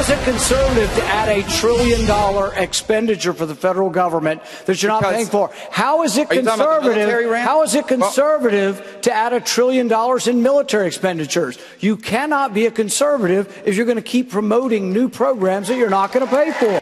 is it conservative to add $1 trillion expenditure for the federal government that you're not paying for? How is it conservative? How is it conservative to add $1 trillion in military expenditures? You cannot be a conservative if you're going to keep promoting new programs that you're not going to pay for.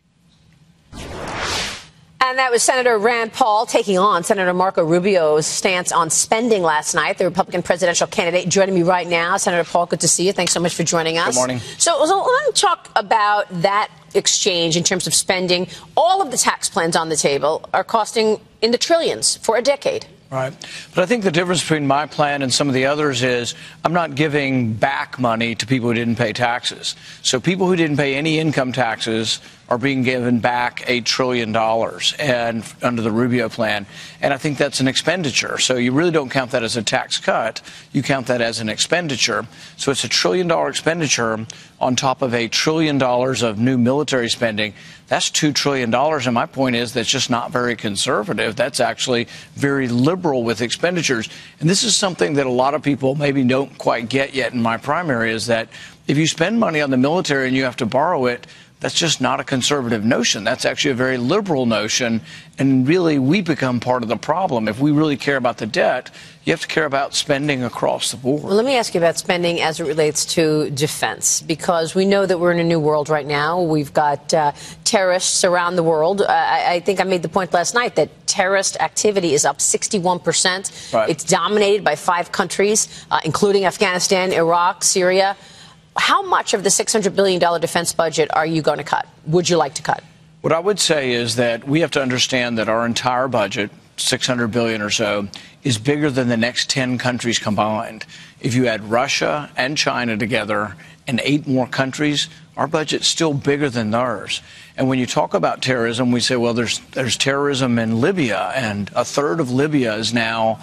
And that was Senator Rand Paul taking on Senator Marco Rubio's stance on spending last night, the Republican presidential candidate. Joining me right now, Senator Paul, good to see you. Thanks so much for joining us. Good morning. So let me talk about that exchange in terms of spending. All of the tax plans on the table are costing in the trillions for a decade. Right. But I think the difference between my plan and some of the others is I'm not giving back money to people who didn't pay taxes. So people who didn't pay any income taxes are being given back $8 trillion and under the Rubio plan. And I think that's an expenditure. So you really don't count that as a tax cut. You count that as an expenditure. So it's $1 trillion expenditure on top of $1 trillion of new military spending. That's $2 trillion. And my point is that's just not very conservative. That's actually very liberal with expenditures. And this is something that a lot of people maybe don't quite get yet in my primary, is that if you spend money on the military and you have to borrow it, that's just not a conservative notion. That's actually a very liberal notion. And really, we become part of the problem. If we really care about the debt, you have to care about spending across the board. Well, let me ask you about spending as it relates to defense, because we know that we're in a new world right now. We've got terrorists around the world. I think I made the point last night that terrorist activity is up 61%. Right. It's dominated by 5 countries, including Afghanistan, Iraq, Syria. How much of the $600 billion defense budget are you going to cut? Would you like to cut? What I would say is that we have to understand that our entire budget, $600 billion or so, is bigger than the next 10 countries combined. If you add Russia and China together and 8 more countries, our budget's still bigger than theirs. And when you talk about terrorism, we say, well, there's terrorism in Libya, and a third of Libya is now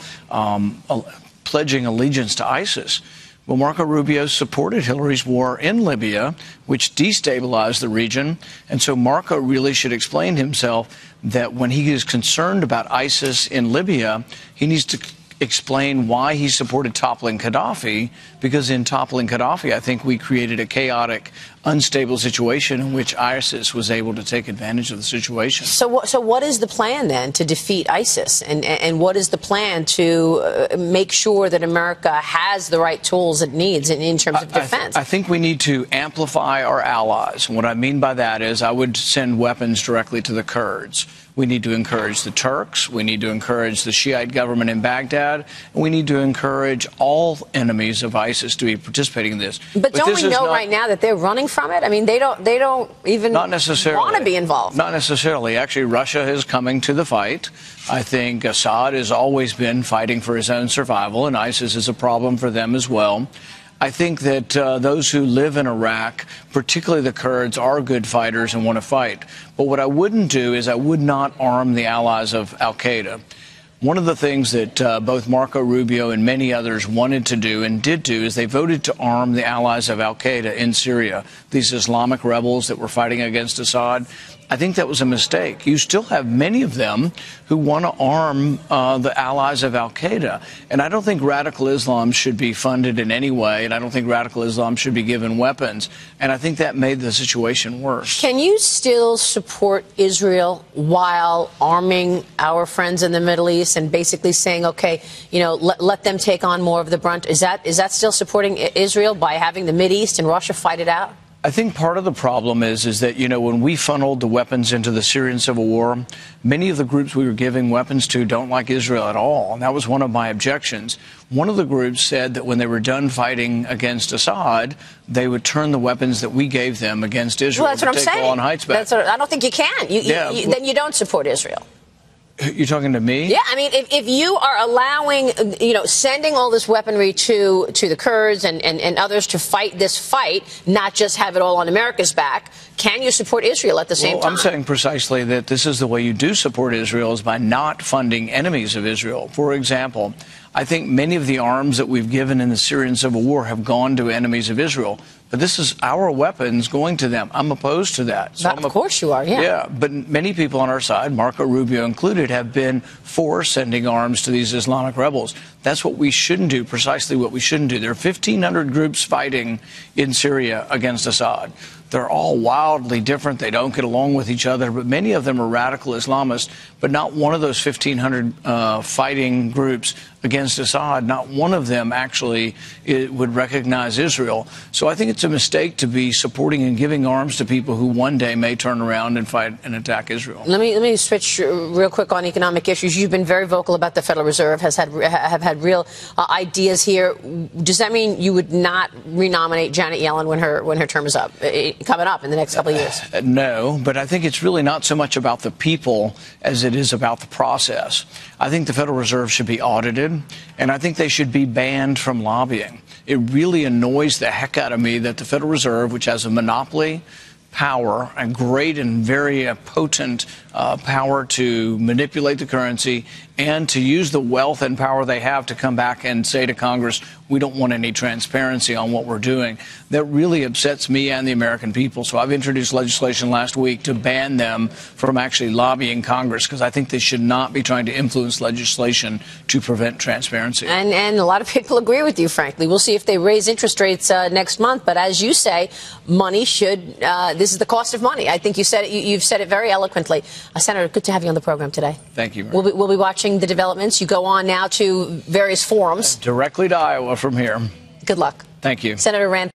pledging allegiance to ISIS. Well, Marco Rubio supported Hillary's war in Libya, which destabilized the region. And so Marco really should explain himself that when he is concerned about ISIS in Libya, he needs to explain why he supported toppling Gaddafi, because in toppling Gaddafi, I think we created a chaotic, unstable situation in which ISIS was able to take advantage of the situation. So what is the plan then to defeat ISIS? And what is the plan to make sure that America has the right tools it needs in terms of defense? I think we need to amplify our allies. And what I mean by that is I would send weapons directly to the Kurds. We need to encourage the Turks. We need to encourage the Shiite government in Baghdad. And we need to encourage all enemies of ISIS to be participating in this. But don't we know right now that they're running from it? I mean, they don't even want to be involved. Not necessarily. Actually, Russia is coming to the fight. I think Assad has always been fighting for his own survival, and ISIS is a problem for them as well. I think that those who live in Iraq, particularly the Kurds, are good fighters and want to fight. But what I wouldn't do is I would not arm the allies of al-Qaeda. One of the things that both Marco Rubio and many others wanted to do and did do is they voted to arm the allies of al-Qaeda in Syria, these Islamic rebels that were fighting against Assad. I think that was a mistake. You still have many of them who want to arm the allies of al-Qaeda. And I don't think radical Islam should be funded in any way, and I don't think radical Islam should be given weapons. And I think that made the situation worse. Can you still support Israel while arming our friends in the Middle East and basically saying, okay, you know, let them take on more of the brunt? Is that still supporting Israel by having the Mideast and Russia fight it out? I think part of the problem is that, you know, when we funneled the weapons into the Syrian civil war, many of the groups we were giving weapons to don't like Israel at all. And that was one of my objections. One of the groups said that when they were done fighting against Assad, they would turn the weapons that we gave them against Israel. Well, that's what I'm saying. Golan Heights back. I don't think you can. Then you don't support Israel. You're talking to me? Yeah, I mean, if you are allowing, you know, sending all this weaponry to the Kurds and others to fight this fight, not just have it all on America's back, can you support Israel at the same time? I'm saying precisely that this is the way you do support Israel, is by not funding enemies of Israel. For example, I think many of the arms that we've given in the Syrian civil war have gone to enemies of Israel. But this is our weapons going to them. I'm opposed to that. So of course you are, yeah. Yeah, but many people on our side, Marco Rubio included, have been for sending arms to these Islamic rebels. That's what we shouldn't do, precisely what we shouldn't do. There are 1,500 groups fighting in Syria against Assad. They're all wildly different. They don't get along with each other, but many of them are radical Islamists. But not one of those 1,500 fighting groups against Assad, not one of them actually would recognize Israel. So I think it's a mistake to be supporting and giving arms to people who one day may turn around and fight and attack Israel. Let me switch real quick on economic issues. You've been very vocal about the Federal Reserve, have had real ideas here. Does that mean you would not renominate Janet Yellen when her term is up, coming up in the next couple of years? No, but I think it's really not so much about the people as it is about the process. I think the Federal Reserve should be audited, and I think they should be banned from lobbying. It really annoys the heck out of me that the Federal Reserve, which has a monopoly power and great and very potent power to manipulate the currency and to use the wealth and power they have to come back and say to Congress, we don't want any transparency on what we're doing. That really upsets me and the American people. So I've introduced legislation last week to ban them from actually lobbying Congress, because I think they should not be trying to influence legislation to prevent transparency. And a lot of people agree with you, frankly. We'll see if they raise interest rates next month. But as you say, money should, this is the cost of money. I think you said it, you've said it very eloquently. Senator, good to have you on the program today. Thank you. We'll be watching the developments. You go on now to various forums. Directly to Iowa from here. Good luck. Thank you. Senator Rand.